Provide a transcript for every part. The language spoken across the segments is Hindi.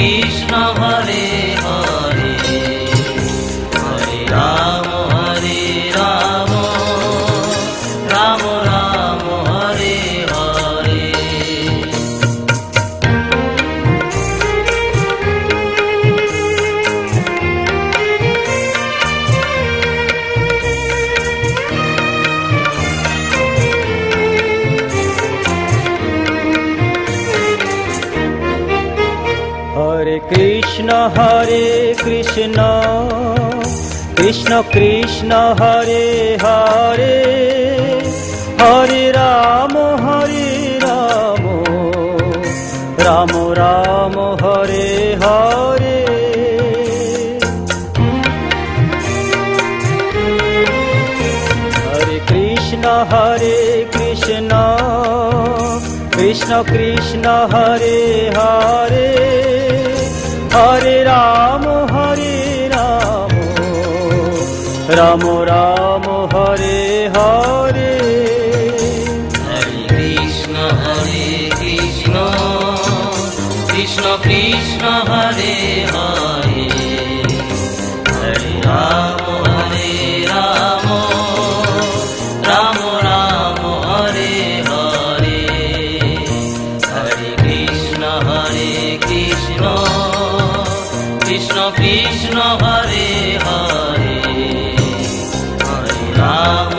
কৃষ্ণ হরে হরে হরে রাম রাম রাম হরে হরে। हरे कृष्ण कृष्ण कृष्ण हरे हरे हरे राम राम राम हरे हरे। हरे कृष्ण कृष्ण कृष्ण हरे हरे हरे राम राम राम हरे हरे। हरे कृष्ण कृष्ण कृष्ण हरे हरे हरे राम राम राम हरे हरे। हरे कृष्ण कृष्ण कृष्ण हरे हरे हरे राम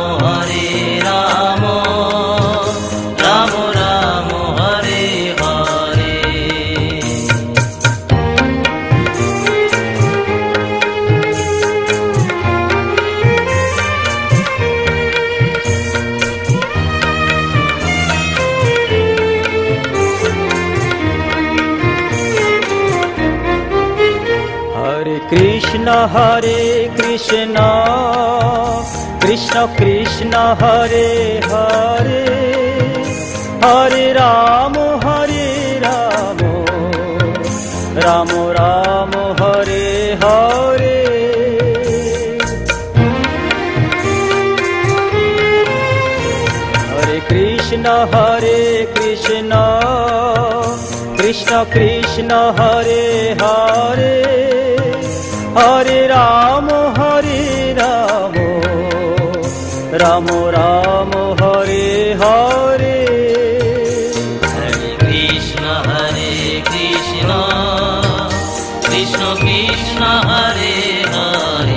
राम राम हरे हरे। हरे कृष्ण कृष्ण कृष्ण हरे हरे हरे राम राम राम हरे हरे। हरे कृष्ण कृष्ण हरे हरे हरे राम राम राम हरे हरे। हरे कृष्ण कृष्ण कृष्ण हरे हरे